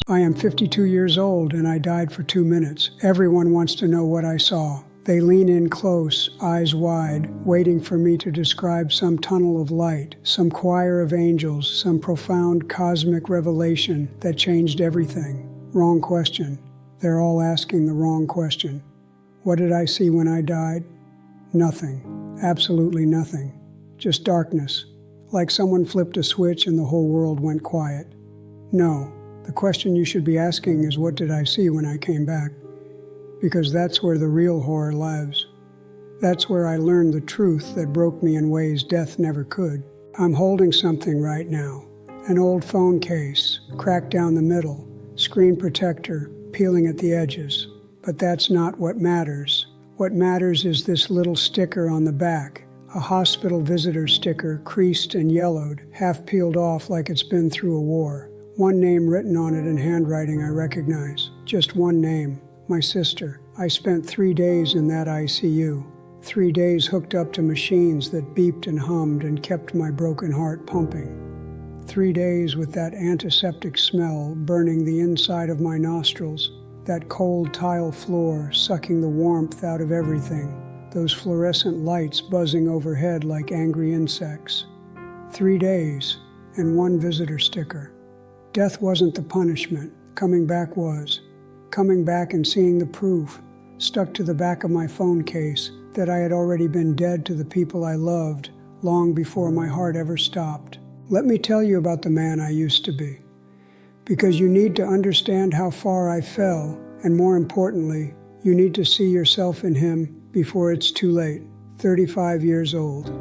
I am 52 years old and I died for 2 minutes. Everyone wants to know what I saw. They lean in close, eyes wide, waiting for me to describe some tunnel of light, some choir of angels, some profound cosmic revelation that changed everything. Wrong question. They're all asking the wrong question. What did I see when I died? Nothing. Absolutely nothing. Just darkness. Like someone flipped a switch and the whole world went quiet. No. The question you should be asking is, what did I see when I came back? Because that's where the real horror lives. That's where I learned the truth that broke me in ways death never could. I'm holding something right now. An old phone case, cracked down the middle, screen protector, peeling at the edges. But that's not what matters. What matters is this little sticker on the back, a hospital visitor sticker, creased and yellowed, half peeled off like it's been through a war. One name written on it in handwriting I recognize. Just one name. My sister. I spent 3 days in that ICU. 3 days hooked up to machines that beeped and hummed and kept my broken heart pumping. 3 days with that antiseptic smell burning the inside of my nostrils, that cold tile floor sucking the warmth out of everything, those fluorescent lights buzzing overhead like angry insects. 3 days and one visitor sticker. Death wasn't the punishment. Coming back was. Coming back and seeing the proof, stuck to the back of my phone case, that I had already been dead to the people I loved long before my heart ever stopped. Let me tell you about the man I used to be. Because you need to understand how far I fell, and more importantly, you need to see yourself in him before it's too late. 35 years old.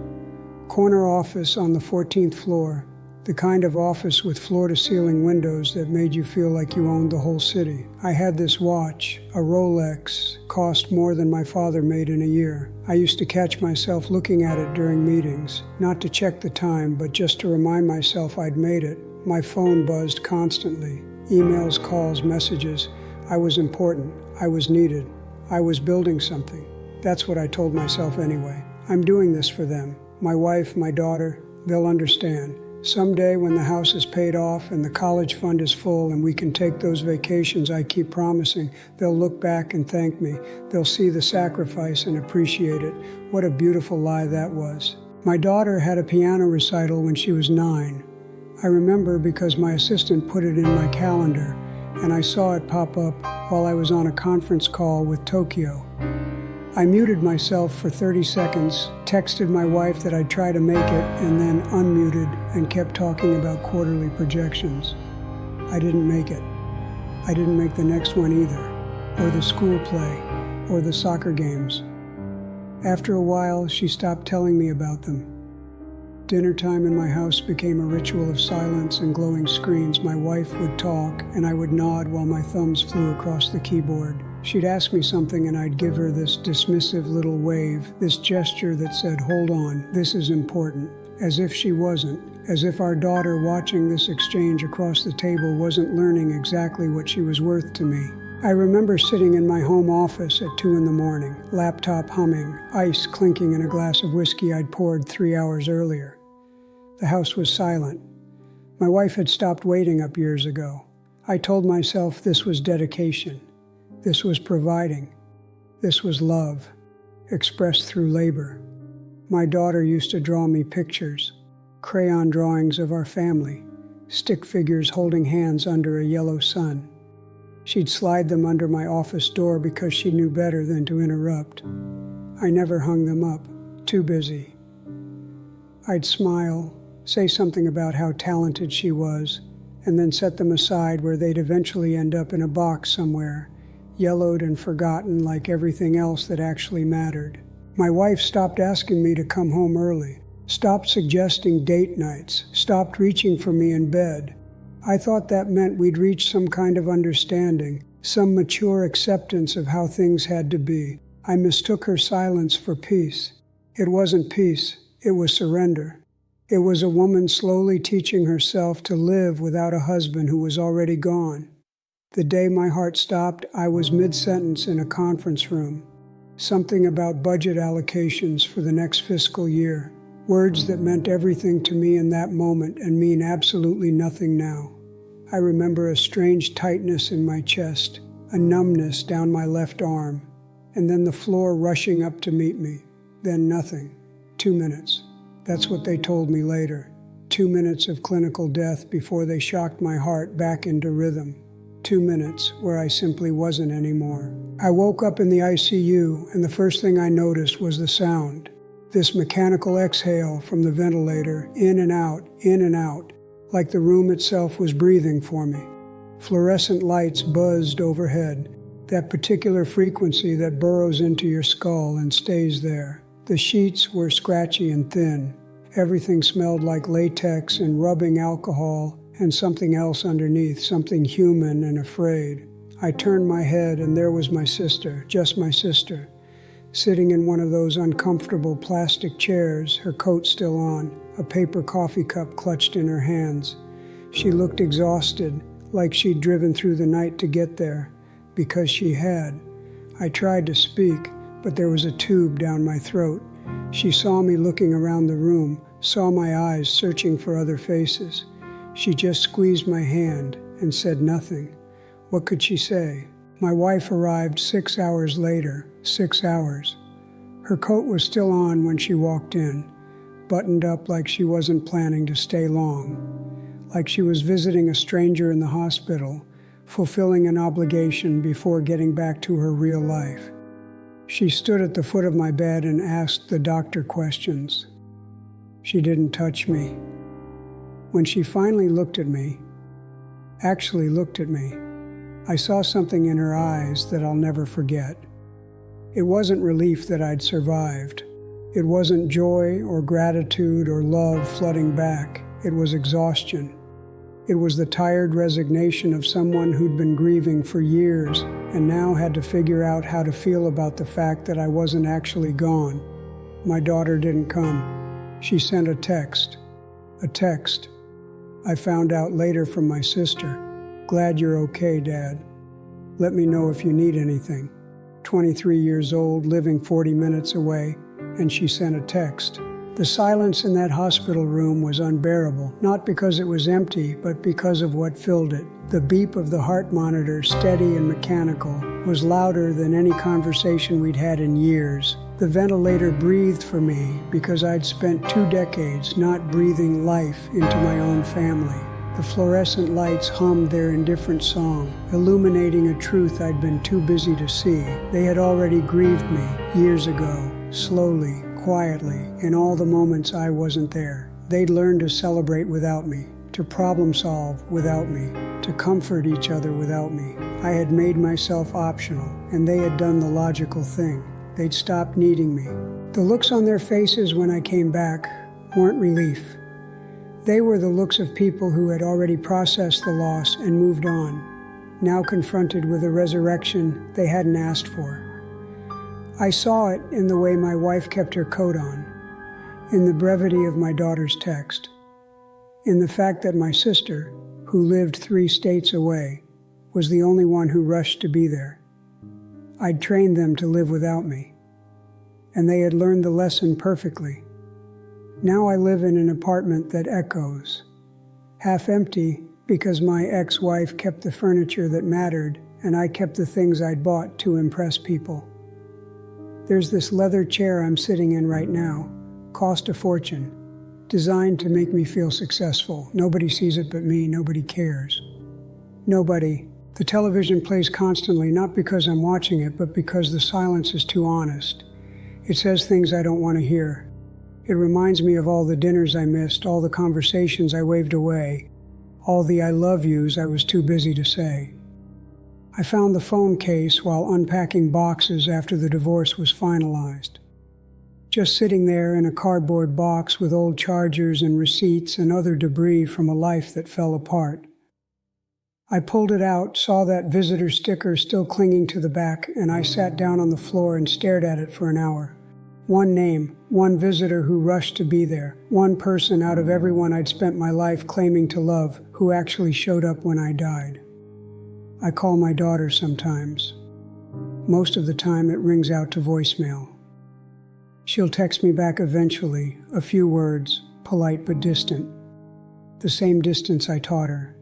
Corner office on the 14th floor. The kind of office with floor-to-ceiling windows that made you feel like you owned the whole city. I had this watch, a Rolex, cost more than my father made in a year. I used to catch myself looking at it during meetings, not to check the time, but just to remind myself I'd made it. My phone buzzed constantly. Emails, calls, messages. I was important. I was needed. I was building something. That's what I told myself anyway. I'm doing this for them. My wife, my daughter, they'll understand. Someday when the house is paid off and the college fund is full and we can take those vacations I keep promising, they'll look back and thank me. They'll see the sacrifice and appreciate it. What a beautiful lie that was. My daughter had a piano recital when she was 9. I remember because my assistant put it in my calendar and I saw it pop up while I was on a conference call with Tokyo. I muted myself for 30 seconds, texted my wife that I'd try to make it, and then unmuted and kept talking about quarterly projections. I didn't make it. I didn't make the next one either, or the school play, or the soccer games. After a while, she stopped telling me about them. Dinner time in my house became a ritual of silence and glowing screens. My wife would talk, and I would nod while my thumbs flew across the keyboard. She'd ask me something and I'd give her this dismissive little wave, this gesture that said, "Hold on, this is important," as if she wasn't, as if our daughter watching this exchange across the table wasn't learning exactly what she was worth to me. I remember sitting in my home office at 2 a.m, laptop humming, ice clinking in a glass of whiskey I'd poured 3 hours earlier. The house was silent. My wife had stopped waiting up years ago. I told myself this was dedication. This was providing. This was love, expressed through labor. My daughter used to draw me pictures, crayon drawings of our family, stick figures holding hands under a yellow sun. She'd slide them under my office door because she knew better than to interrupt. I never hung them up, too busy. I'd smile, say something about how talented she was, and then set them aside where they'd eventually end up in a box somewhere, yellowed and forgotten like everything else that actually mattered. My wife stopped asking me to come home early, stopped suggesting date nights, stopped reaching for me in bed. I thought that meant we'd reach some kind of understanding, some mature acceptance of how things had to be. I mistook her silence for peace. It wasn't peace, it was surrender. It was a woman slowly teaching herself to live without a husband who was already gone. The day my heart stopped, I was mid-sentence in a conference room. Something about budget allocations for the next fiscal year. Words that meant everything to me in that moment and mean absolutely nothing now. I remember a strange tightness in my chest, a numbness down my left arm, and then the floor rushing up to meet me. Then nothing. 2 minutes. That's what they told me later. 2 minutes of clinical death before they shocked my heart back into rhythm. 2 minutes where I simply wasn't anymore. I woke up in the ICU, and the first thing I noticed was the sound. This mechanical exhale from the ventilator, in and out, like the room itself was breathing for me. Fluorescent lights buzzed overhead, that particular frequency that burrows into your skull and stays there. The sheets were scratchy and thin. Everything smelled like latex and rubbing alcohol and something else underneath, something human and afraid. I turned my head, and there was my sister, just my sister, sitting in one of those uncomfortable plastic chairs, her coat still on, a paper coffee cup clutched in her hands. She looked exhausted, like she'd driven through the night to get there, because she had. I tried to speak, but there was a tube down my throat. She saw me looking around the room, saw my eyes searching for other faces. She just squeezed my hand and said nothing. What could she say? My wife arrived 6 hours later, 6 hours. Her coat was still on when she walked in, buttoned up like she wasn't planning to stay long, like she was visiting a stranger in the hospital, fulfilling an obligation before getting back to her real life. She stood at the foot of my bed and asked the doctor questions. She didn't touch me. When she finally looked at me, actually looked at me, I saw something in her eyes that I'll never forget. It wasn't relief that I'd survived. It wasn't joy or gratitude or love flooding back. It was exhaustion. It was the tired resignation of someone who'd been grieving for years and now had to figure out how to feel about the fact that I wasn't actually gone. My daughter didn't come. She sent a text. A text. I found out later from my sister. Glad you're okay, Dad. Let me know if you need anything. 23 years old, living 40 minutes away, and she sent a text. The silence in that hospital room was unbearable, not because it was empty, but because of what filled it. The beep of the heart monitor, steady and mechanical, was louder than any conversation we'd had in years. The ventilator breathed for me because I'd spent 2 decades not breathing life into my own family. The fluorescent lights hummed their indifferent song, illuminating a truth I'd been too busy to see. They had already grieved me years ago, slowly, quietly, in all the moments I wasn't there. They'd learned to celebrate without me, to problem solve without me, to comfort each other without me. I had made myself optional, and they had done the logical thing. They'd stopped needing me. The looks on their faces when I came back weren't relief. They were the looks of people who had already processed the loss and moved on, now confronted with a resurrection they hadn't asked for. I saw it in the way my wife kept her coat on, in the brevity of my daughter's text, in the fact that my sister, who lived 3 states away, was the only one who rushed to be there. I'd trained them to live without me, and they had learned the lesson perfectly. Now I live in an apartment that echoes, half empty because my ex-wife kept the furniture that mattered and I kept the things I'd bought to impress people. There's this leather chair I'm sitting in right now, cost a fortune, designed to make me feel successful. Nobody sees it but me, nobody cares. Nobody. The television plays constantly, not because I'm watching it, but because the silence is too honest. It says things I don't want to hear. It reminds me of all the dinners I missed, all the conversations I waved away, all the I love yous I was too busy to say. I found the phone case while unpacking boxes after the divorce was finalized. Just sitting there in a cardboard box with old chargers and receipts and other debris from a life that fell apart. I pulled it out, saw that visitor sticker still clinging to the back, and I sat down on the floor and stared at it for an hour. One name, one visitor who rushed to be there, one person out of everyone I'd spent my life claiming to love who actually showed up when I died. I call my daughter sometimes. Most of the time it rings out to voicemail. She'll text me back eventually, a few words, polite but distant. The same distance I taught her.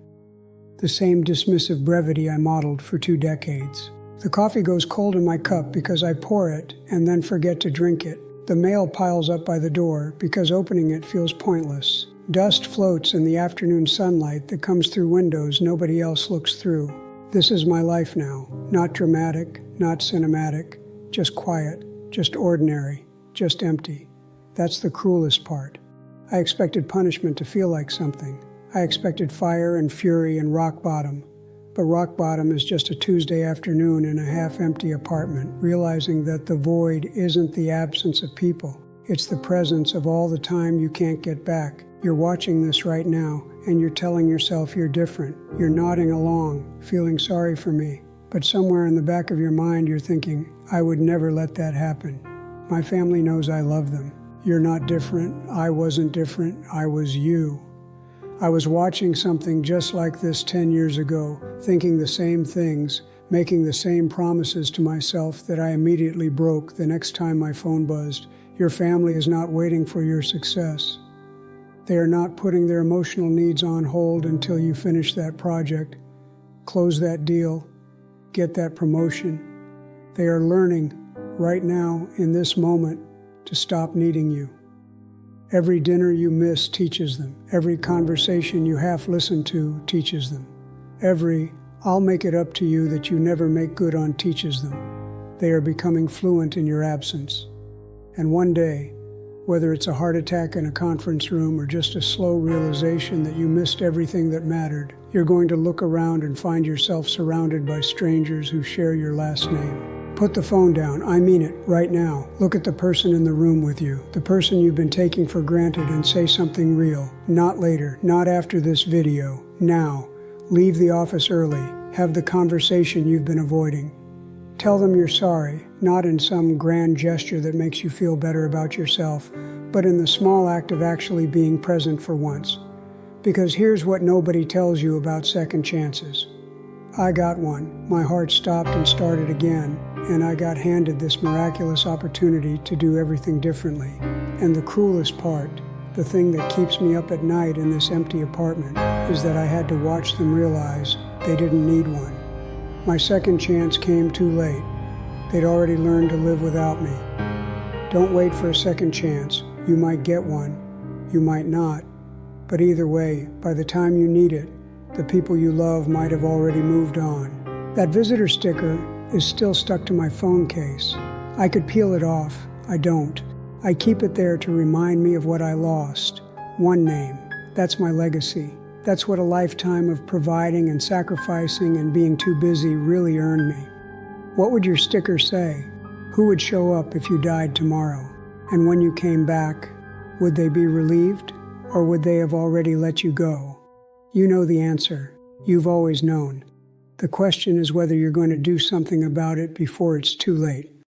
the same dismissive brevity I modeled for 2 decades. The coffee goes cold in my cup because I pour it and then forget to drink it. The mail piles up by the door because opening it feels pointless. Dust floats in the afternoon sunlight that comes through windows nobody else looks through. This is my life now. Not dramatic, not cinematic, just quiet, just ordinary, just empty. That's the cruelest part. I expected punishment to feel like something. I expected fire and fury and rock bottom. But rock bottom is just a Tuesday afternoon in a half-empty apartment, realizing that the void isn't the absence of people. It's the presence of all the time you can't get back. You're watching this right now, and you're telling yourself you're different. You're nodding along, feeling sorry for me. But somewhere in the back of your mind, you're thinking, I would never let that happen. My family knows I love them. You're not different. I wasn't different. I was you. I was watching something just like this 10 years ago, thinking the same things, making the same promises to myself that I immediately broke the next time my phone buzzed. Your family is not waiting for your success. They are not putting their emotional needs on hold until you finish that project, close that deal, get that promotion. They are learning right now, in this moment, to stop needing you. Every dinner you miss teaches them. Every conversation you half listen to teaches them. Every I'll make it up to you that you never make good on teaches them. They are becoming fluent in your absence. And one day, whether it's a heart attack in a conference room or just a slow realization that you missed everything that mattered, you're going to look around and find yourself surrounded by strangers who share your last name. Put the phone down. I mean it, right now. Look at the person in the room with you, the person you've been taking for granted, and say something real. Not later, not after this video. Now. Leave the office early. Have the conversation you've been avoiding. Tell them you're sorry, not in some grand gesture that makes you feel better about yourself, but in the small act of actually being present for once. Because here's what nobody tells you about second chances. I got one. My heart stopped and started again, and I got handed this miraculous opportunity to do everything differently. And the cruelest part, the thing that keeps me up at night in this empty apartment, is that I had to watch them realize they didn't need one. My second chance came too late. They'd already learned to live without me. Don't wait for a second chance. You might get one. You might not. But either way, by the time you need it, the people you love might have already moved on. That visitor sticker is still stuck to my phone case. I could peel it off. I don't. I keep it there to remind me of what I lost. One name. That's my legacy. That's what a lifetime of providing and sacrificing and being too busy really earned me. What would your sticker say? Who would show up if you died tomorrow? And when you came back, would they be relieved, or would they have already let you go? You know the answer. You've always known. The question is whether you're going to do something about it before it's too late.